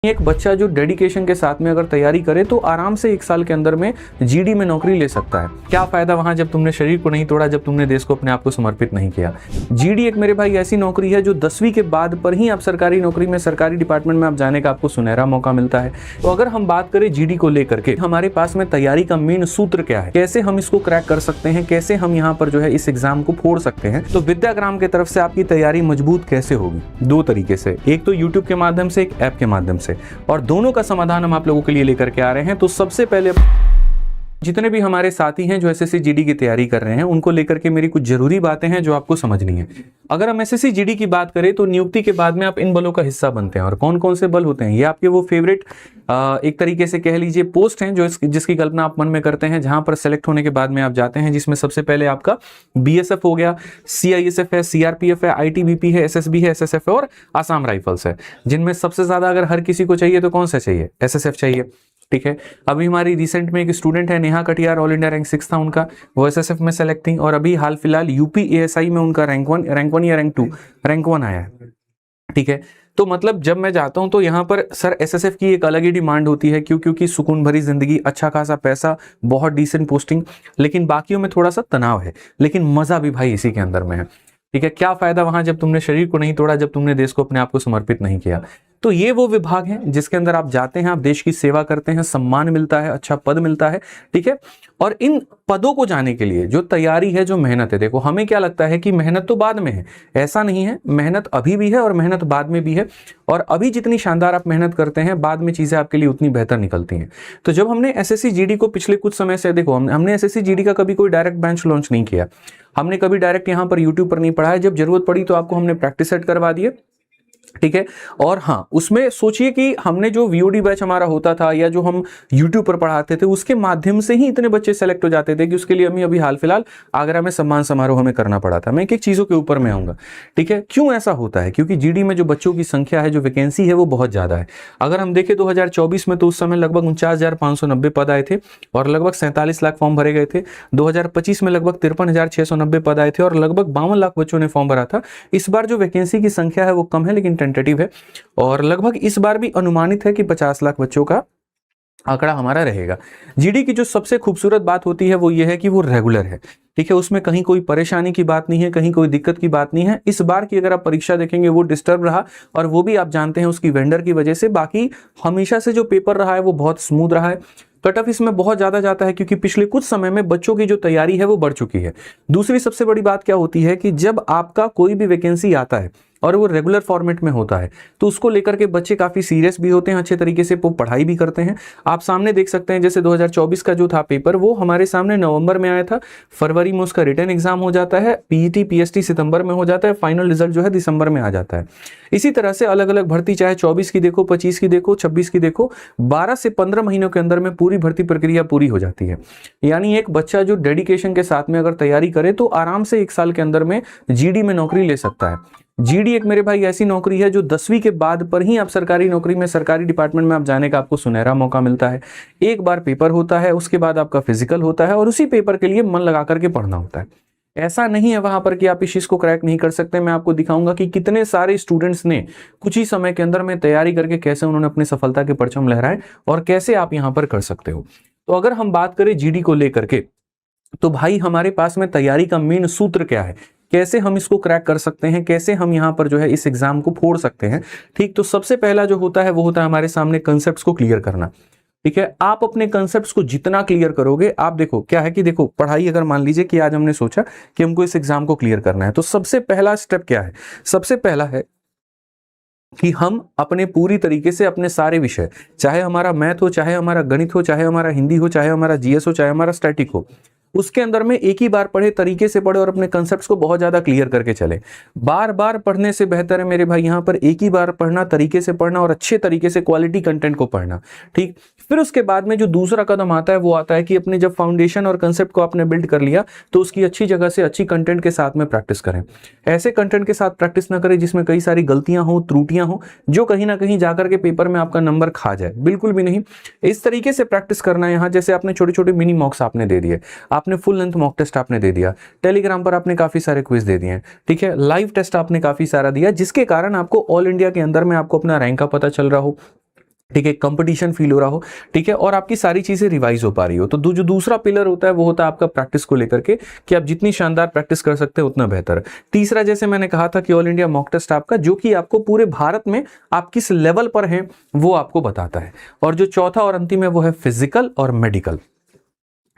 एक बच्चा जो डेडिकेशन के साथ में अगर तैयारी करे तो आराम से 1 साल के अंदर में जीडी में नौकरी ले सकता है। क्या फायदा वहां जब तुमने शरीर को नहीं तोड़ा, जब तुमने देश को अपने आप को समर्पित नहीं किया। जीडी एक मेरे भाई ऐसी नौकरी है जो 10वीं के बाद पर ही आप सरकारी नौकरी में, सरकारी डिपार्टमेंट में आप जाने का आपको सुनहरा मौका मिलता है। तो अगर हम बात करें जीडी को लेकर के, हमारे पास में तैयारी का मेन सूत्र क्या है, कैसे हम इसको क्रैक कर सकते हैं, कैसे हम यहाँ पर जो है इस एग्जाम को फोड़ सकते हैं। तो विद्याग्राम की तरफ से आपकी तैयारी मजबूत कैसे होगी, 2 तरीके से, एक तो यूट्यूब के माध्यम से, एक ऐप के माध्यम से, और दोनों का समाधान हम आप लोगों के लिए लेकर के आ रहे हैं। तो सबसे पहले जितने भी हमारे साथी हैं जो एसएससी जीडी की तैयारी कर रहे हैं, उनको लेकर के मेरी कुछ जरूरी बातें हैं जो आपको समझनी है। अगर हम एसएससी जीडी की बात करें तो नियुक्ति के बाद में आप इन बलों का हिस्सा बनते हैं। और कौन कौन से बल होते हैं, ये आपके वो फेवरेट एक तरीके से कह लीजिए पोस्ट हैं जो जिसकी कल्पना आप मन में करते हैं, जहां पर सेलेक्ट होने के बाद में आप जाते हैं, जिसमें सबसे पहले आपका बीएसएफ हो गया, सीआईएसएफ है, सीआरपीएफ है, आईटीबीपी है, एसएसबी है, एसएसएफ है और आसाम राइफल्स है। जिनमें सबसे ज्यादा अगर हर किसी को चाहिए तो कौन सा चाहिए, एसएसएफ चाहिए। ठीक है, अभी हमारी रिसेंट में एक स्टूडेंट है Neha Katiyar, all India rank 6 था उनका, वो एसएसएफ में सेलेक्ट थी। और अभी हाल फिलहाल यूपी एएसआई में उनका रैंक 1 या रैंक 1 आया है। ठीक है, तो मतलब जब मैं जाता हूं तो यहाँ पर सर एसएसएफ की एक अलग ही डिमांड होती है, क्योंकि सुकून भरी जिंदगी, अच्छा खासा पैसा, बहुत डिसेंट पोस्टिंग, लेकिन बाकियों में थोड़ा सा तनाव है, लेकिन मजा भी भाई इसी के अंदर में है। ठीक है, क्या फायदा वहां जब तुमने शरीर को नहीं तोड़ा, जब तुमने देश को अपने आप को समर्पित नहीं किया। तो ये वो विभाग है जिसके अंदर आप जाते हैं, आप देश की सेवा करते हैं, सम्मान मिलता है, अच्छा पद मिलता है। ठीक है, और इन पदों को जाने के लिए जो तैयारी है, जो मेहनत है, देखो हमें क्या लगता है कि मेहनत तो बाद में है, ऐसा नहीं है। मेहनत अभी भी है और मेहनत बाद में भी है। और अभी जितनी शानदार आप मेहनत करते हैं, बाद में चीजें आपके लिए उतनी बेहतर निकलती हैं। तो जब हमने एसएससी जीडी को पिछले कुछ समय से, देखो हमने एसएससी जीडी का कभी कोई डायरेक्ट बेंच लॉन्च नहीं किया, हमने कभी डायरेक्ट यहाँ पर यूट्यूब पर नहीं पढ़ा है। जब जरूरत पड़ी तो आपको हमने प्रैक्टिस सेट करवा दिए। ठीक है, और हाँ, उसमें सोचिए कि हमने जो वीओडी बैच हमारा होता था या जो हम यूट्यूब पर पढ़ाते थे, उसके माध्यम से ही इतने बच्चे सेलेक्ट हो जाते थे कि उसके लिए हमें अभी हाल फिलहाल आगरा में सम्मान समारोह हमें करना पड़ा था। मैं एक एक चीजों के ऊपर में आऊंगा। ठीक है, क्यों ऐसा होता है, क्योंकि जीडी में जो बच्चों की संख्या है, जो वैकेंसी है, वो बहुत ज्यादा है। अगर हम देखें 2024 में तो उस समय लगभग 49,590 पद आए थे और लगभग 47 लाख फॉर्म भरे गए थे। 2025 में लगभग 53,690 पद आए थे और लगभग 52 लाख बच्चों ने फॉर्म भरा था। इस बार जो वैकेंसी की संख्या है वो कम है, लेकिन टेंटेटिव है, और लगभग इस बार भी अनुमानित है कि 50 लाख बच्चों का आंकड़ा हमारा रहेगा। जीडी की जो सबसे खूबसूरत बात होती है वो ये है कि वो रेगुलर है। ठीक है, उसमें कहीं कोई परेशानी की बात नहीं है, कहीं कोई दिक्कत की बात नहीं है। इस बार की अगर आप परीक्षा देखेंगे वो डिस्टर्ब रहा, और वो भी आप जानते हैं उसकी वेंडर की वजह से। बाकी हमेशा से जो पेपर रहा है वो बहुत स्मूथ रहा है। कट ऑफ इसमें बहुत ज्यादा जाता है क्योंकि पिछले कुछ समय में बच्चों की जो तैयारी है वो बढ़ चुकी है। दूसरी सबसे बड़ी बात क्या होती है कि जब आपका कोई भी वैकेंसी आता है और वो रेगुलर फॉर्मेट में होता है, तो उसको लेकर के बच्चे काफी सीरियस भी होते हैं, अच्छे तरीके से वो पढ़ाई भी करते हैं। आप सामने देख सकते हैं, जैसे 2024 का जो था पेपर, वो हमारे सामने नवंबर में आया था, फरवरी में उसका रिटन एग्जाम हो जाता है, पीईटी पीएसटी सितंबर में हो जाता है, फाइनल रिजल्ट जो है दिसंबर में आ जाता है। इसी तरह से अलग अलग भर्ती, चाहे 24 की देखो, 25 की देखो, 26 की देखो, 12 से 15 महीनों के अंदर में पूरी भर्ती प्रक्रिया पूरी हो जाती है। यानी एक बच्चा जो डेडिकेशन के साथ में अगर तैयारी करे तो आराम से 1 साल के अंदर में जीडी में नौकरी ले सकता है। जीडी एक मेरे भाई ऐसी नौकरी है जो 10वीं के बाद पर ही आप सरकारी नौकरी में, सरकारी डिपार्टमेंट में आप जाने का आपको सुनहरा मौका मिलता है। एक बार पेपर होता है, उसके बाद आपका फिजिकल होता है, और उसी पेपर के लिए मन लगा करके पढ़ना होता है। ऐसा नहीं है वहां पर कि आप इस चीज को क्रैक नहीं कर सकते। मैं आपको दिखाऊंगा कि कितने सारे स्टूडेंट्स ने कुछ ही समय के अंदर में तैयारी करके कैसे उन्होंने अपनी सफलता के परचम लहराए, और कैसे आप यहां पर कर सकते हो। तो अगर हम बात करें जीडी को लेकर के, तो भाई हमारे पास में तैयारी का मेन सूत्र क्या है, कैसे हम इसको क्रैक कर सकते हैं, कैसे हम यहाँ पर जो है इस एग्जाम को फोड़ सकते हैं। ठीक, तो सबसे पहला जो होता है वो होता है हमारे सामने कंसेप्ट्स को क्लियर करना। ठीक है, आप अपने कंसेप्ट्स को जितना क्लियर करोगे, आप देखो क्या है कि देखो पढ़ाई, अगर मान लीजिए कि आज हमने सोचा कि हमको इस एग्जाम को क्लियर करना है, तो सबसे पहला स्टेप क्या है, सबसे पहला है कि हम अपने पूरी तरीके से अपने सारे विषय, चाहे हमारा मैथ हो, चाहे हमारा गणित हो, चाहे हमारा हिंदी हो, चाहे हमारा जीएस हो, चाहे हमारा स्टैटिक हो, उसके अंदर में एक ही बार पढ़े, तरीके से पढ़े और अपने कंसेप्ट्स को बहुत ज्यादा क्लियर करके चले। बार बार पढ़ने से बेहतर है मेरे भाई यहाँ पर एक ही बार पढ़ना, तरीके से पढ़ना और अच्छे तरीके से क्वालिटी कंटेंट को पढ़ना। ठीक, फिर उसके बाद में जो दूसरा कदम आता है वो आता है कि अपने जब फाउंडेशन और कंसेप्ट को आपने बिल्ड कर लिया, तो उसकी अच्छी जगह से अच्छी कंटेंट के साथ में प्रैक्टिस करें। ऐसे कंटेंट के साथ प्रैक्टिस ना करें जिसमें कई सारी गलतियां हो, त्रुटियां हो, जो कहीं ना कहीं जाकर के पेपर में आपका नंबर खा जाए, बिल्कुल भी नहीं। इस तरीके से प्रैक्टिस करना है। यहाँ जैसे आपने छोटे छोटे मिनी मॉक्स आपने दे दिए, आपने फुल लेंथ मॉक टेस्ट आपने दे दिया, टेलीग्राम पर आपने काफी सारे क्विज दे दिए, ठीक है, लाइव टेस्ट आपने काफी सारा दिया, जिसके कारण आपको ऑल इंडिया के अंदर में आपको अपना रैंक का पता चल रहा हो, ठीक है, कंपटीशन फील हो रहा हो, ठीक है, और आपकी सारी चीजें रिवाइज हो पा रही हो। तो जो दूसरा पिलर होता है वो होता है आपका प्रैक्टिस को लेकर के, कि आप जितनी शानदार प्रैक्टिस कर सकते हैं उतना बेहतर। तीसरा, जैसे मैंने कहा था कि ऑल इंडिया मॉक टेस्ट आपका, जो कि आपको पूरे भारत में आप किस लेवल पर हैं वो आपको बताता है। और जो चौथा और अंतिम है वो है फिजिकल और मेडिकल।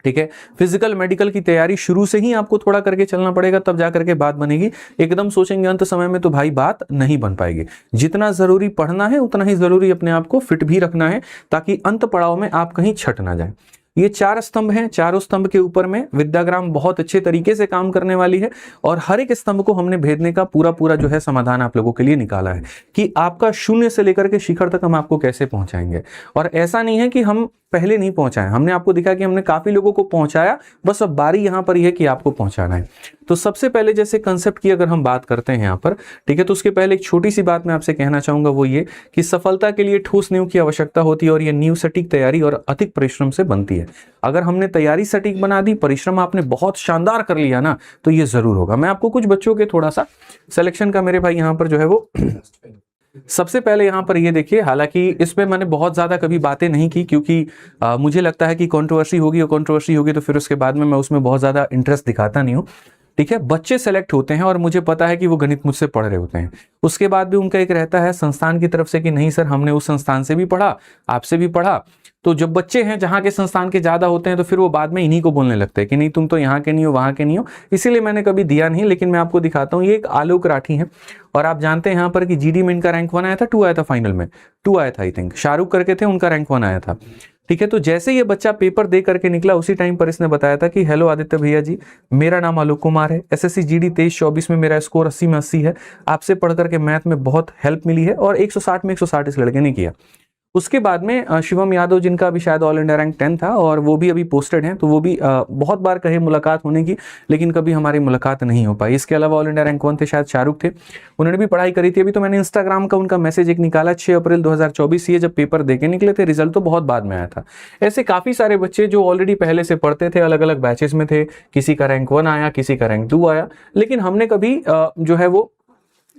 ठीक है, फिजिकल मेडिकल की तैयारी शुरू से ही आपको थोड़ा करके चलना पड़ेगा, तब जाकर के बात बनेगी। एकदम सोचेंगे अंत समय में तो भाई बात नहीं बन पाएगी। जितना जरूरी पढ़ना है उतना ही जरूरी अपने आप को फिट भी रखना है, ताकि अंत पड़ाव में आप कहीं छट ना जाए। ये 4 स्तंभ हैं, चारों स्तंभ के ऊपर में विद्याग्राम बहुत अच्छे तरीके से काम करने वाली है, और हर एक स्तंभ को हमने भेदने का पूरा जो है समाधान आप लोगों के लिए निकाला है, कि आपका शून्य से लेकर के शिखर तक हम आपको कैसे पहुंचाएंगे। और ऐसा नहीं है कि हम पहले नहीं पहुंचाए, हमने आपको दिखा कि हमने काफी लोगों को पहुंचाया, बस अब बारी यहां पर यह है कि आपको पहुंचाना है। तो सबसे पहले जैसे कंसेप्ट की अगर हम बात करते हैं यहां पर, ठीक है, तो उसके पहले एक छोटी सी बात मैं आपसे कहना चाहूंगा, वो ये कि सफलता के लिए ठोस नींव की आवश्यकता होती है, और यह नींव सटीक तैयारी और अधिक परिश्रम से बनती है। अगर हमने तैयारी सटीक बना दी, परिश्रम आपने बहुत शानदार कर लिया ना, तो ये जरूर होगा। मैं आपको कुछ बच्चों के थोड़ा सा सिलेक्शन का मेरे भाई यहां पर जो है वो सबसे पहले यहां पर ये देखिए, हालांकि इसमें मैंने बहुत ज्यादा कभी बातें नहीं की, क्योंकि मुझे लगता है कि कंट्रोवर्सी होगी, और कंट्रोवर्सी होगी तो फिर उसके बाद में मैं उसमें बहुत ज्यादा इंटरेस्ट दिखाता नहीं हूं। ठीक है, बच्चे सेलेक्ट होते हैं और मुझे पता है कि वो गणित मुझसे पढ़ रहे होते हैं। उसके बाद भी उनका एक रहता है संस्थान की तरफ से कि नहीं सर, हमने उस संस्थान से भी पढ़ा, आपसे भी पढ़ा। तो जब बच्चे हैं जहां के संस्थान के ज्यादा होते हैं, तो फिर वो बाद में इन्हीं को बोलने लगते हैं कि नहीं तुम तो यहाँ के नहीं हो, वहां के नहीं हो। इसीलिए मैंने कभी दिया नहीं, लेकिन मैं आपको दिखाता हूँ। ये एक आलोक राठी है, और आप जानते हैं यहाँ पर कि जीडी में इनका रैंक 1 आया था, 2 आया था, फाइनल में 2 आया था, आई थिंक शाहरुख करके थे, उनका रैंक 1 आया था। ठीक है, तो जैसे ये बच्चा पेपर दे करके निकला, उसी टाइम पर इसने बताया था कि हेलो आदित्य भैया जी, मेरा नाम आलोक कुमार है, एसएससी जीडी 23-24 में मेरा स्कोर 80 में 80 है, आपसे पढ़ करके मैथ में बहुत हेल्प मिली है, और 160 में 160 इस लड़के ने किया। उसके बाद में शिवम यादव, जिनका भी शायद ऑल इंडिया रैंक 10 था, और वो भी अभी पोस्टेड हैं, तो वो भी बहुत बार कहे मुलाकात होने की, लेकिन कभी हमारी मुलाकात नहीं हो पाई। इसके अलावा ऑल इंडिया रैंक 1 थे शायद शाहरुख थे, उन्होंने भी पढ़ाई करी थी। अभी तो मैंने इंस्टाग्राम का उनका मैसेज एक निकाला 6 अप्रैल 2024, ये जब पेपर देके निकले थे, रिजल्ट तो बहुत बाद में आया था। ऐसे काफी सारे बच्चे जो ऑलरेडी पहले से पढ़ते थे, अलग अलग बैचेस में थे, किसी का रैंक 1 आया, किसी का रैंक 2 आया, लेकिन हमने कभी जो है वो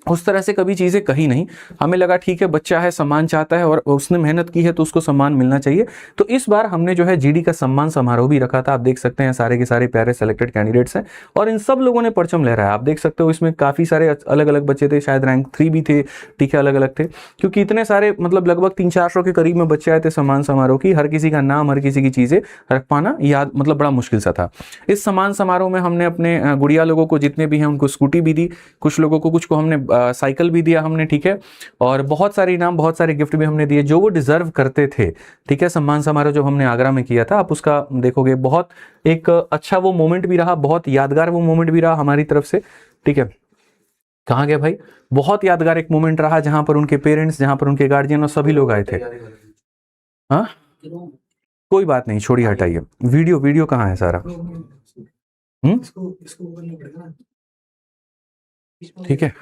उस तरह से कभी चीजें कही नहीं। हमें लगा ठीक है, बच्चा है, सम्मान चाहता है, और उसने मेहनत की है तो उसको सम्मान मिलना चाहिए। तो इस बार हमने जो है जीडी का सम्मान समारोह भी रखा था। आप देख सकते हैं सारे के सारे प्यारे सेलेक्टेड कैंडिडेट्स हैं, और इन सब लोगों ने परचम लहराया। आप देख सकते हो इसमें काफी सारे अलग अलग बच्चे थे, शायद रैंक 3 भी थे, ठीक है, अलग अलग थे, क्योंकि इतने सारे मतलब लगभग 300-400 के करीब में बच्चे आए थे सम्मान समारोह की। हर किसी का नाम, हर किसी की चीजें रख पाना याद मतलब बड़ा मुश्किल सा था। इस सम्मान समारोह में हमने अपने गुड़िया लोगों को, जितने भी हैं, उनको स्कूटी भी दी, कुछ लोगों को, कुछ को हमने साइकिल भी दिया हमने, ठीक है, और बहुत सारे इनाम, बहुत सारे गिफ्ट भी हमने दिए जो वो डिजर्व करते थे। ठीक है, सम्मान समारोह जो हमने आगरा में किया था, आप उसका देखोगे, बहुत एक अच्छा वो मोमेंट भी रहा, बहुत यादगार वो मोमेंट भी रहा हमारी तरफ से। ठीक है, कहाँ गया भाई, बहुत यादगार एक मोमेंट रहा, जहां पर उनके पेरेंट्स, जहां पर उनके गार्जियन और सभी लोग आए थे। हाँ, कोई बात नहीं, छोड़िए, हटाइए। वीडियो कहाँ है सारा? ठीक है,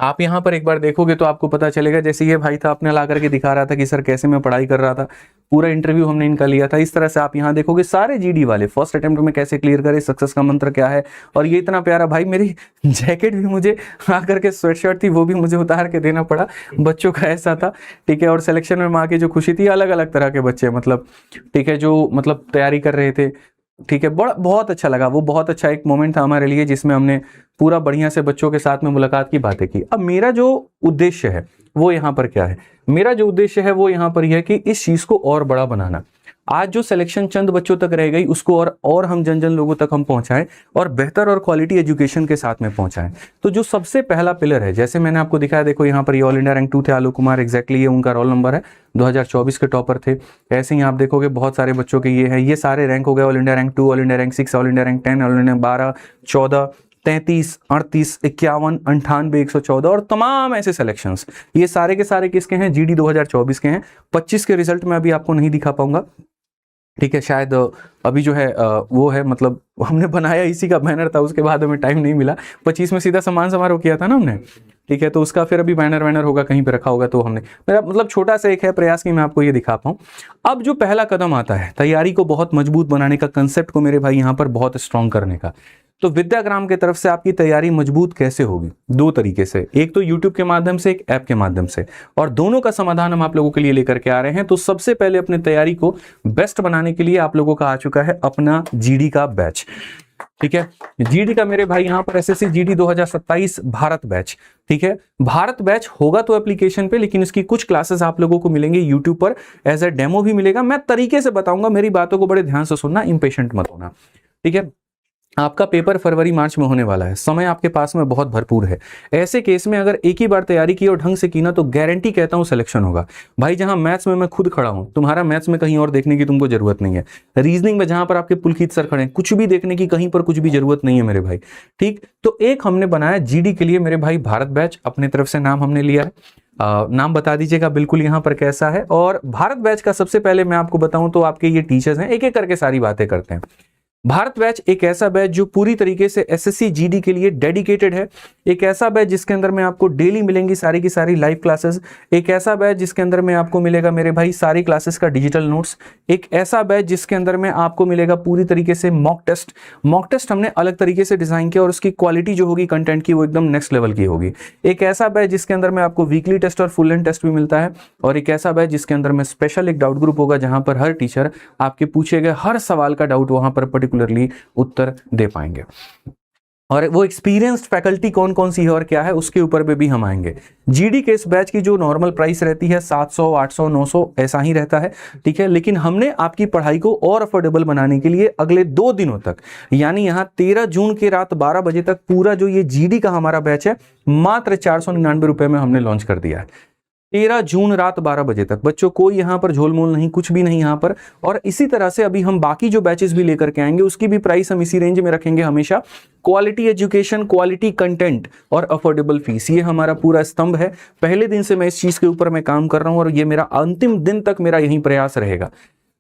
आप यहाँ पर एक बार देखोगे तो आपको पता चलेगा। जैसे ये भाई था, अपने ला करके दिखा रहा था कि सर कैसे मैं पढ़ाई कर रहा था, पूरा इंटरव्यू हमने इनका लिया था। इस तरह से आप यहाँ देखोगे सारे जीडी वाले फर्स्ट अटेम्प्ट में कैसे क्लियर करे, सक्सेस का मंत्र क्या है। और ये इतना प्यारा भाई, मेरी जैकेट भी मुझे आकर के, स्वेट शर्ट थी वो भी मुझे उतार के देना पड़ा, बच्चों का ऐसा था। ठीक है, और सिलेक्शन में माँ की जो खुशी थी, अलग अलग तरह के बच्चे, मतलब ठीक है, जो मतलब तैयारी कर रहे थे। ठीक है, बहुत अच्छा लगा वो, बहुत अच्छा एक मोमेंट था हमारे लिए, जिसमें हमने पूरा बढ़िया से बच्चों के साथ में मुलाकात की, बातें की। अब मेरा जो उद्देश्य है वो यहाँ पर क्या है, मेरा जो उद्देश्य है वो यहाँ पर यह है कि इस चीज को और बड़ा बनाना। आज जो सिलेक्शन चंद बच्चों तक रह गई, उसको और हम जन जन लोगों तक हम पहुंचाएं, और बेहतर और क्वालिटी एजुकेशन के साथ में पहुंचाएं। तो जो सबसे पहला पिलर है, जैसे मैंने आपको दिखाया, देखो यहाँ पर ये ऑल इंडिया रैंक 2 थे, आलोक कुमार, एग्जैक्टली ये उनका रोल नंबर है, 2024 के टॉपर थे। ऐसे ही आप देखोगे बहुत सारे बच्चों के ये है, ये सारे रैंक हो गए, all India rank 2, all India rank 6, all India rank 10, all India 12, 14, 33, 38, 51, 98, 114, और तमाम ऐसे सिलेक्शंस। ये सारे के सारे किसके हैं? जीडी 2024 के हैं। 25 के रिजल्ट में अभी आपको नहीं दिखा पाऊंगा, ठीक है, शायद अभी जो है वो है, मतलब हमने बनाया इसी का बैनर था, उसके बाद हमें टाइम नहीं मिला। 25 में सीधा सम्मान समारोह किया था ना हमने, ठीक है, तो उसका फिर अभी बैनर होगा, कहीं पे रखा होगा, तो हमने, मेरा मतलब छोटा सा एक है प्रयास कि मैं आपको ये दिखा पाऊँ। अब जो पहला कदम आता है तैयारी को बहुत मजबूत बनाने का, कंसेप्ट को मेरे भाई यहाँ पर बहुत स्ट्रॉन्ग करने का, तो विद्याग्राम की तरफ से आपकी तैयारी मजबूत कैसे होगी? दो तरीके से, एक तो यूट्यूब के माध्यम से, एक ऐप के माध्यम से, और दोनों का समाधान हम आप लोगों के लिए लेकर के आ रहे हैं। तो सबसे पहले अपनी तैयारी को बेस्ट बनाने के लिए आप लोगों का आ चुका है अपना जीडी का बैच। ठीक है, जीडी का मेरे भाई यहाँ पर एसएससी जीडी 2027 भारत बैच। ठीक है, भारत बैच होगा तो एप्लीकेशन पे, लेकिन इसकी कुछ क्लासेस आप लोगों को मिलेंगे यूट्यूब पर, एज ए डेमो भी मिलेगा। मैं तरीके से बताऊंगा, मेरी बातों को बड़े ध्यान से सुनना, इंपेशेंट मत होना। ठीक है, आपका पेपर फरवरी मार्च में होने वाला है, समय आपके पास में बहुत भरपूर है। ऐसे केस में अगर एक ही बार तैयारी की और ढंग से की ना, तो गारंटी कहता हूं सिलेक्शन होगा। भाई जहां मैथ्स में मैं खुद खड़ा हूं, तुम्हारा मैथ्स में कहीं और देखने की तुमको जरूरत नहीं है। रीजनिंग में जहां पर आपके पुलकित सर खड़े हैं, कुछ भी देखने की कहीं पर कुछ भी जरूरत नहीं है मेरे भाई। ठीक, तो एक हमने बनाया जीडी के लिए मेरे भाई भारत बैच, अपने तरफ से नाम हमने लिया है। नाम बता दीजिएगा बिल्कुल यहाँ पर कैसा है। और भारत बैच का सबसे पहले मैं आपको बताऊं तो आपके ये टीचर्स हैं, एक एक करके सारी बातें करते हैं। भारत बैच एक ऐसा बैच जो पूरी तरीके से एसएससी जीडी के लिए डेडिकेटेड है। एक ऐसा बैच जिसके अंदर में आपको डेली मिलेंगी सारी की सारी लाइव क्लासेस। एक ऐसा बैच जिसके अंदर में आपको मिलेगा मेरे भाई सारी क्लासेस का डिजिटल नोट्स। एक ऐसा बैच जिसके अंदर में आपको मिलेगा पूरी तरीके से मॉक टेस्ट। मॉक टेस्ट हमने अलग तरीके से डिजाइन किया और उसकी क्वालिटी जो होगी कंटेंट की वो एकदम नेक्स्ट लेवल की होगी। एक ऐसा बैच जिसके अंदर में आपको वीकली टेस्ट और फुल लेंथ टेस्ट भी मिलता है। और एक ऐसा बैच जिसके अंदर में स्पेशल एक डाउट ग्रुप होगा, जहां पर हर टीचर आपके पूछे गए हर सवाल का डाउट वहां पर पर्टिकुलरली उत्तर दे पाएंगे। और वो एक्सपीरियंस्ड फैकल्टी कौन कौन सी है और क्या है, उसके ऊपर पे भी हम आएंगे। जीडी के इस बैच की जो नॉर्मल प्राइस रहती है 700, 800, 900 ऐसा ही रहता है। ठीक है, लेकिन हमने आपकी पढ़ाई को और अफोर्डेबल बनाने के लिए अगले 2 दिनों तक, यानी यहाँ 13 जून की रात 12 बजे तक पूरा जो ये जीडी का हमारा बैच है मात्र 499 रुपए में हमने लॉन्च कर दिया है। 13 जून रात 12 बजे तक बच्चों, कोई यहाँ पर झोलमोल नहीं, कुछ भी नहीं यहाँ पर। और इसी तरह से अभी हम बाकी जो बैचेस भी लेकर के आएंगे उसकी भी प्राइस हम इसी रेंज में रखेंगे हमेशा। क्वालिटी एजुकेशन, क्वालिटी कंटेंट और अफोर्डेबल फीस, ये हमारा पूरा स्तंभ है। पहले दिन से मैं इस चीज के ऊपर मैं काम कर रहा हूं और ये मेरा अंतिम दिन तक मेरा यही प्रयास रहेगा।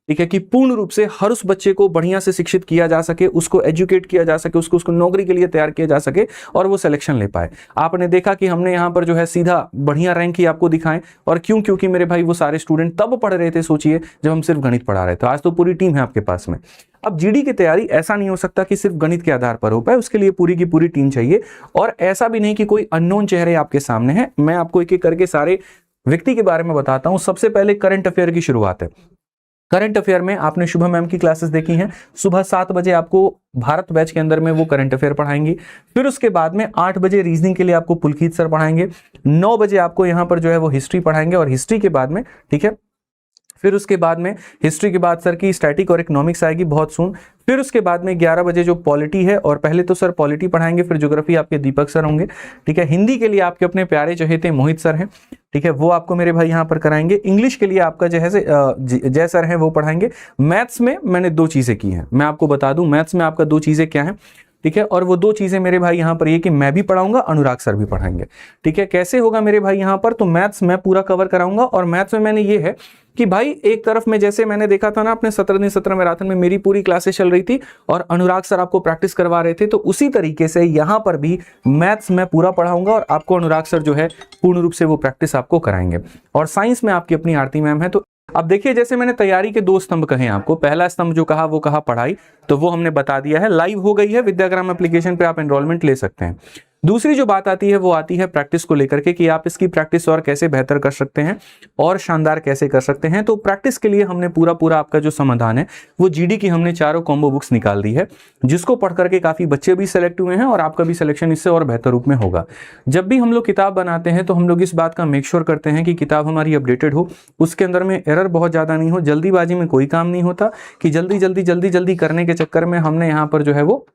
ठीक है, कि पूर्ण रूप से हर उस बच्चे को बढ़िया से शिक्षित किया जा सके, उसको एजुकेट किया जा सके, उसको नौकरी के लिए तैयार किया जा सके और वो सिलेक्शन ले पाए। आपने देखा कि हमने यहाँ पर जो है सीधा बढ़िया रैंक ही आपको दिखाएं। और क्यों? क्योंकि मेरे भाई वो सारे स्टूडेंट तब पढ़ रहे थे, सोचिए, जब हम सिर्फ गणित पढ़ा रहे थे। आज तो पूरी टीम है आपके पास में। अब जीडी की तैयारी ऐसा नहीं हो सकता कि सिर्फ गणित के आधार पर हो पाए, उसके लिए पूरी की पूरी टीम चाहिए। और ऐसा भी नहीं कि कोई अननोन चेहरे आपके सामने हैं। मैं आपको एक एक करके सारे व्यक्ति के बारे में बताता हूं। सबसे पहले करंट अफेयर की शुरुआत है। करंट अफेयर में आपने शुभम मैम की क्लासेस देखी हैं। सुबह 7 बजे आपको भारत बैच के अंदर में वो करंट अफेयर पढ़ाएंगी। फिर उसके बाद में 8 बजे रीजनिंग के लिए आपको पुलकित सर पढ़ाएंगे। 9 बजे आपको यहाँ पर जो है वो हिस्ट्री पढ़ाएंगे। और हिस्ट्री के बाद में, ठीक है, फिर उसके बाद में हिस्ट्री के बाद सर की स्टैटिक और इकोनॉमिक्स आएगी बहुत सून। फिर उसके बाद में 11 बजे जो पॉलिटी है, और पहले तो सर पॉलिटी पढ़ाएंगे, फिर ज्योग्राफी आपके दीपक सर होंगे। ठीक है, हिंदी के लिए आपके अपने प्यारे चहेते मोहित सर हैं। ठीक है, वो आपको मेरे भाई यहाँ पर कराएंगे। इंग्लिश के लिए आपका जय सर हैं, वो पढ़ाएंगे। मैथ्स में मैंने 2 चीजें की हैं, मैं आपको बता दूं मैथ्स में आपका 2 चीजें क्या हैं। ठीक है, और वो 2 चीजें मेरे भाई यहाँ पर ये कि मैं भी पढ़ाऊंगा, अनुराग सर भी पढ़ाएंगे। ठीक है, कैसे होगा मेरे भाई यहाँ पर, तो मैथ्स मैं पूरा कवर कराऊंगा। और मैथ्स में मैंने ये है कि भाई एक तरफ में जैसे मैंने देखा था ना अपने 17 दिन 17 मैराथन में मेरी पूरी क्लासेस चल रही थी और अनुराग सर आपको प्रैक्टिस करवा रहे थे, तो उसी तरीके से यहाँ पर भी मैथ्स मैं पूरा पढ़ाऊंगा और आपको अनुराग सर जो है पूर्ण रूप से वो प्रैक्टिस आपको कराएंगे। और साइंस में आपकी अपनी आरती मैम है। तो अब देखिए, जैसे मैंने तैयारी के 2 स्तंभ कहे आपको। पहला स्तंभ जो कहा वो कहा पढ़ाई, तो वो हमने बता दिया है, लाइव हो गई है विद्याग्राम एप्लीकेशन पे, आप एनरोलमेंट ले सकते हैं। दूसरी जो बात आती है वो आती है प्रैक्टिस को लेकर के, कि आप इसकी प्रैक्टिस और कैसे बेहतर कर सकते हैं और शानदार कैसे कर सकते हैं। तो प्रैक्टिस के लिए हमने पूरा आपका जो समाधान है वो जीडी की हमने 4 कॉम्बो बुक्स निकाल दी है, जिसको पढ़ करके काफी बच्चे भी सिलेक्ट हुए हैं और आपका भी सिलेक्शन इससे और बेहतर रूप में होगा। जब भी हम लोग किताब बनाते हैं तो हम लोग इस बात का मेक श्योर करते हैं कि किताब हमारी अपडेटेड हो, उसके अंदर में एरर बहुत ज्यादा नहीं हो। जल्दीबाजी में कोई काम नहीं होता कि जल्दी करने के चक्कर में हमने यहाँ पर जो है वो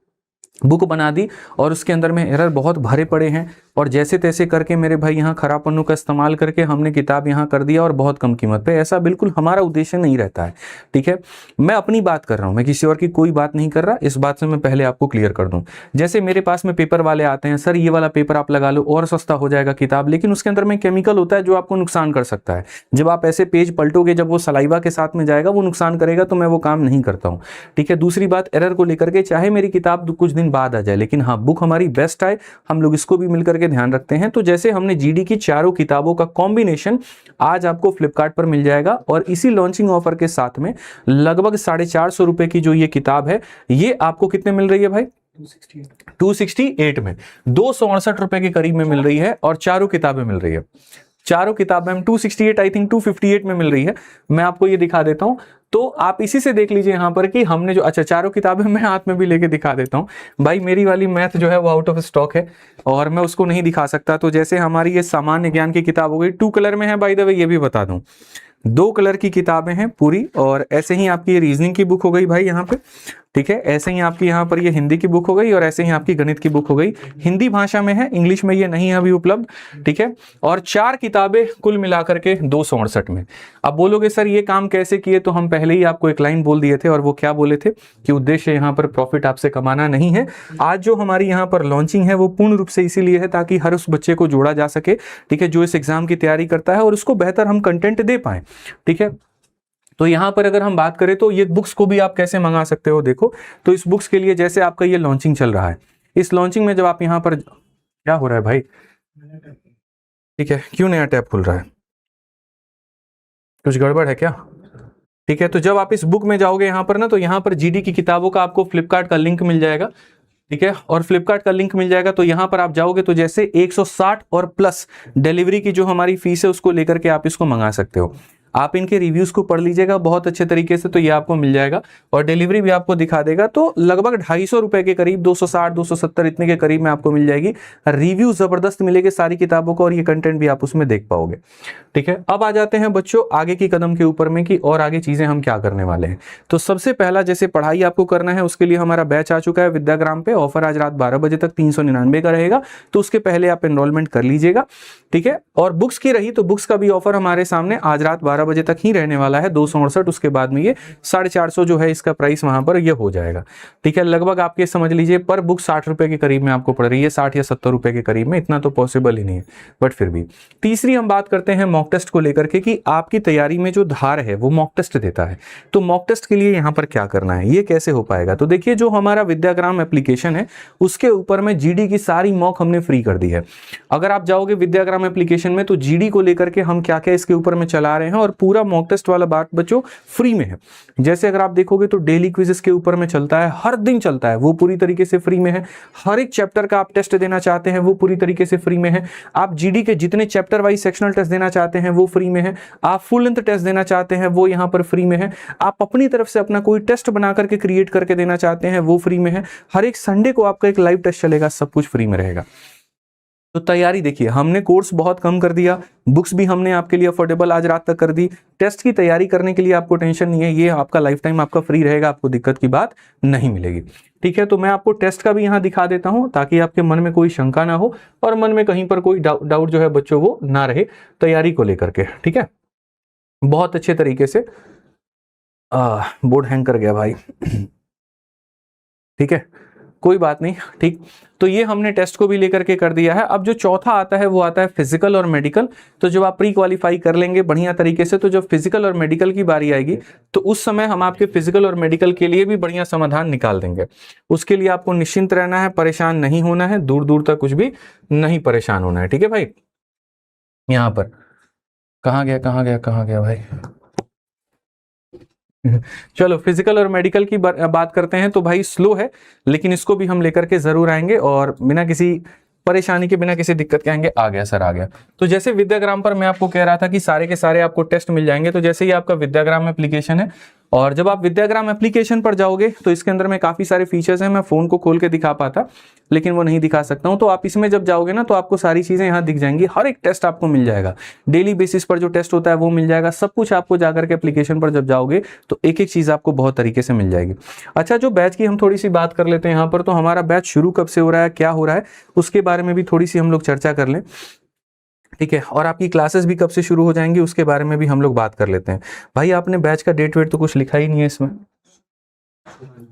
बुक बना दी और उसके अंदर में एरर बहुत भरे पड़े हैं और जैसे तैसे करके मेरे भाई यहाँ खराब पन्नों का इस्तेमाल करके हमने किताब यहाँ कर दिया और बहुत कम कीमत पे। ऐसा बिल्कुल हमारा उद्देश्य नहीं रहता है। ठीक है, मैं अपनी बात कर रहा हूँ, मैं किसी और की कोई बात नहीं कर रहा। इस बात से मैं पहले आपको क्लियर कर दूं। जैसे मेरे पास में पेपर वाले आते हैं, सर ये वाला पेपर आप लगा लो और सस्ता हो जाएगा किताब, लेकिन उसके अंदर में केमिकल होता है जो आपको नुकसान कर सकता है। जब आप ऐसे पेज पलटोगे, जब वो सलाइवा के साथ में जाएगा वो नुकसान करेगा, तो मैं वो काम नहीं करता हूँ। ठीक है, दूसरी बात एरर को लेकर के, चाहे मेरी किताब कुछ दिन बाद आ जाए, लेकिन हाँ बुक हमारी बेस्ट आए, हम लोग इसको भी मिलकर के ध्यान रखते हैं। तो जैसे हमने जीडी की 4 किताबों का कॉम्बिनेशन आज आपको फ्लिपकार्ट पर मिल जाएगा और इसी लॉन्चिंग ऑफर के साथ में लगभग 450 रुपए की जो ये किताब है, ये आपको कितने मिल रही है भाई? 268 में 268 रुपए के करीब में मिल रही है और चारों किताबें मिल रही है। चारों किताबें हम 268 आई थिंक 258 में मिल रही है। मैं आपको ये दिखा देता हूं, तो आप इसी से देख लीजिए यहां पर कि हमने जो, अच्छा चारों किताबें मैं हाथ में भी लेके दिखा देता हूं भाई। मेरी वाली मैथ जो है वो आउट ऑफ स्टॉक है और मैं उसको नहीं दिखा सकता। तो जैसे हमारी ये सामान्य ज्ञान की किताब हो गई, 2 कलर में है बाय द वे, ये भी बता दूं, 2 कलर की किताबें हैं पूरी। और ऐसे ही आपकी ये रीजनिंग की बुक हो गई भाई यहाँ पे, ठीक है। ऐसे ही आपकी यहाँ पर ये हिंदी की बुक हो गई और ऐसे ही आपकी गणित की बुक हो गई। हिंदी भाषा में है, इंग्लिश में ये नहीं है अभी उपलब्ध, ठीक है। और 4 किताबें कुल मिलाकर के 268 में। अब बोलोगे सर ये काम कैसे किए, तो हम पहले ही आपको एक लाइन बोल दिए थे, और वो क्या बोले थे कि उद्देश्य यहाँ पर प्रॉफिट आपसे कमाना नहीं है। आज जो हमारी यहाँ पर लॉन्चिंग है वो पूर्ण रूप से इसीलिए है ताकि हर उस बच्चे को जोड़ा जा सके, ठीक है, जो इस एग्जाम की तैयारी करता है और उसको बेहतर हम कंटेंट दे पाए, ठीक है। तो यहां पर अगर हम बात करें तो ये बुक्स को भी आप कैसे मंगा सकते हो, देखो। तो इस बुक्स के लिए जैसे आपका ये लॉन्चिंग चल रहा है, इस लॉन्चिंग में जब आप यहां पर, क्या हो रहा है भाई, ठीक है, क्यों नया टैब खुल रहा है, कुछ गड़बड़ है क्या, ठीक है। तो जब आप इस बुक में जाओगे यहां पर ना, तो यहां पर जीडी की किताबों का आपको फ्लिपकार्ट का लिंक मिल जाएगा, ठीक है। और फ्लिपकार्ट का लिंक मिल जाएगा तो यहां पर आप जाओगे तो जैसे 160 और प्लस डिलीवरी की जो हमारी फीस है उसको लेकर के आप इसको मंगा सकते हो। आप इनके रिव्यूज को पढ़ लीजिएगा बहुत अच्छे तरीके से, तो ये आपको मिल जाएगा और डिलीवरी भी आपको दिखा देगा। तो लगभग 250 रुपए के करीब, 260 270 इतने के करीब में आपको मिल जाएगी। रिव्यू जबरदस्त मिलेंगे सारी किताबों को और ये कंटेंट भी आप उसमें देख पाओगे, ठीक है। अब आ जाते हैं बच्चों आगे की कदम के ऊपर में कि और आगे चीजें हम क्या करने वाले हैं। तो सबसे पहला जैसे पढ़ाई आपको करना है उसके लिए हमारा बैच आ चुका है विद्याग्राम पे। ऑफर आज रात 12 बजे तक 399 का रहेगा, तो उसके पहले आप एनरोलमेंट कर लीजिएगा, ठीक है। और बुक्स की रही तो बुक्स का भी ऑफर हमारे सामने आज रात 12 बजे तक ही रहने वाला है, 268। उसके बाद में ये 450 जो है इसका प्राइस वहां पर ये हो जाएगा, ठीक है। लगभग आप ये समझ लीजिए पर बुक 60 रुपए के करीब में आपको पड़ रही है, 60 या 70 रुपए के करीब में। इतना तो पॉसिबल ही नहीं है, बट फिर भी। तीसरी हम बात करते हैं मॉक टेस्ट को लेकर के कि आपकी तैयारी में जो धार है वो मॉक टेस्ट देता है। तो मॉक टेस्ट के लिए यहां पर क्या करना है, ये कैसे हो पाएगा, तो देखिए जो हमारा विद्याग्राम एप्लीकेशन है उसके ऊपर में जीडी की सारी मॉक हमने फ्री कर दी है। अगर आप जाओगे विद्याग्राम एप्लीकेशन में तो जीडी को लेकर के हम क्या क्या इसके ऊपर में चला रहे हैं और पूरा मॉक टेस्ट वाला बात बच्चों फ्री में है। जैसे अगर आप देखोगे तो डेली क्विज़ेस के ऊपर में चलता है, हर दिन चलता है, वो पूरी तरीके से फ्री में है। हर एक चैप्टर का आप टेस्ट देना चाहते हैं वो पूरी तरीके से फ्री में है। आप जीडी के जितने चैप्टर वाइज सेक्शनल टेस्ट देना चाहते हैं वो फ्री में है। आप फुल लेंथ टेस्ट देना चाहते हैं वो यहाँ पर फ्री में है। आप अपनी तरफ से अपना कोई टेस्ट बना करके क्रिएट करके देना चाहते हैं वो फ्री में है। हर एक संडे को आपका एक लाइव टेस्ट चलेगा, सब कुछ फ्री में रहेगा। तो तैयारी देखिए, हमने कोर्स बहुत कम कर दिया, बुक्स भी हमने आपके लिए अफोर्डेबल आज रात तक कर दी। टेस्ट की तैयारी करने के लिए आपको टेंशन नहीं है, ये आपका लाइफ टाइम आपका फ्री रहेगा, आपको दिक्कत की बात नहीं मिलेगी, ठीक है। तो मैं आपको टेस्ट का भी यहाँ दिखा देता हूँ ताकि आपके मन में कोई शंका ना हो और मन में कहीं पर कोई डाउट जो है बच्चों वो ना रहे तैयारी को लेकर के, ठीक है। बहुत अच्छे तरीके से बोर्ड हैंग कर गया भाई, ठीक है, कोई बात नहीं, ठीक। तो ये हमने टेस्ट को भी लेकर के कर दिया है। अब जो चौथा आता है वो आता है फिजिकल और मेडिकल। तो जब आप प्री क्वालिफाई कर लेंगे बढ़िया तरीके से, तो जब फिजिकल और मेडिकल की बारी आएगी तो उस समय हम आपके फिजिकल और मेडिकल के लिए भी बढ़िया समाधान निकाल देंगे। उसके लिए आपको निश्चिंत रहना है, परेशान नहीं होना है, दूर दूर तक कुछ भी नहीं परेशान होना है, ठीक है भाई। यहाँ पर कहाँ गया भाई, चलो फिजिकल और मेडिकल की बात करते हैं। तो भाई स्लो है लेकिन इसको भी हम लेकर के जरूर आएंगे और बिना किसी परेशानी के, बिना किसी दिक्कत के आएंगे। आ गया सर, आ गया। तो जैसे विद्याग्राम पर मैं आपको कह रहा था कि सारे के सारे आपको टेस्ट मिल जाएंगे। तो जैसे ही आपका विद्याग्राम एप्लीकेशन है और जब आप विद्याग्राम एप्लीकेशन पर जाओगे तो इसके अंदर में काफी सारे फीचर्स हैं, मैं फोन को खोल के दिखा पाता लेकिन वो नहीं दिखा सकता हूं। तो आप इसमें जब जाओगे ना तो आपको सारी चीजें यहाँ दिख जाएंगी, हर एक टेस्ट आपको मिल जाएगा, डेली बेसिस पर जो टेस्ट होता है वो मिल जाएगा, सब कुछ आपको जाकर के एप्लीकेशन पर जब जाओगे तो एक एक चीज आपको बहुत तरीके से मिल जाएगी। अच्छा, जो बैच की हम थोड़ी सी बात कर लेते हैं यहाँ पर। तो हमारा बैच शुरू कब से हो रहा है, क्या हो रहा है, उसके बारे में भी थोड़ी सी हम लोग चर्चा कर लें, ठीक है। और आपकी क्लासेस भी कब से शुरू हो जाएंगी उसके बारे में भी हम लोग बात कर लेते हैं। भाई आपने बैच का डेट वेट तो कुछ लिखा ही नहीं है इसमें,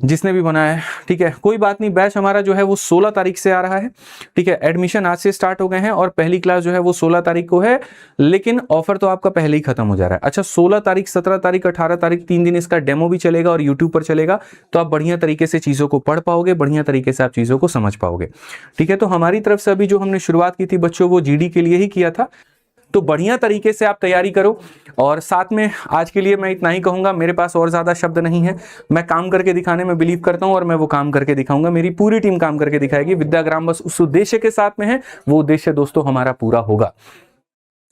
जिसने भी बनाया है, ठीक है, कोई बात नहीं। बैच हमारा जो है वो 16 तारीख से आ रहा है, ठीक है। एडमिशन आज से स्टार्ट हो गए हैं और पहली क्लास जो है वो 16 तारीख को है, लेकिन ऑफर तो आपका पहले ही खत्म हो जा रहा है। अच्छा, 16 तारीख, 17 तारीख, 18 तारीख 3 दिन इसका डेमो भी चलेगा और यूट्यूब पर चलेगा, तो आप बढ़िया तरीके से चीजों को पढ़ पाओगे, बढ़िया तरीके से आप चीजों को समझ पाओगे, ठीक है। तो हमारी तरफ से अभी जो हमने शुरुआत की थी बच्चों वो जीडी के लिए ही किया था। तो बढ़िया तरीके से आप तैयारी करो। और साथ में आज के लिए मैं इतना ही कहूँगा, मेरे पास और ज़्यादा शब्द नहीं है। मैं काम करके दिखाने में बिलीव करता हूँ और मैं वो काम करके दिखाऊंगा। मेरी पूरी टीम काम करके दिखाएगी। विद्याग्राम बस उस उद्देश्य के साथ में है, वो उद्देश्य दोस्तों हमारा पूरा होगा।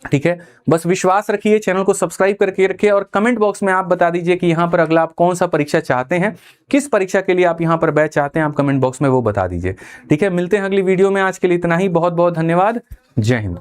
ठीक है, बस विश्वास रखिए, चैनल को सब्सक्राइब करके रखिए और कमेंट बॉक्स में आप बता दीजिए कि यहाँ पर अगला आप कौन सा परीक्षा चाहते हैं, किस परीक्षा के लिए आप यहाँ पर बैच चाहते हैं, आप कमेंट बॉक्स में वो बता दीजिए। ठीक है, मिलते हैं अगली वीडियो में। आज के लिए इतना ही, बहुत बहुत धन्यवाद। जय हिंद।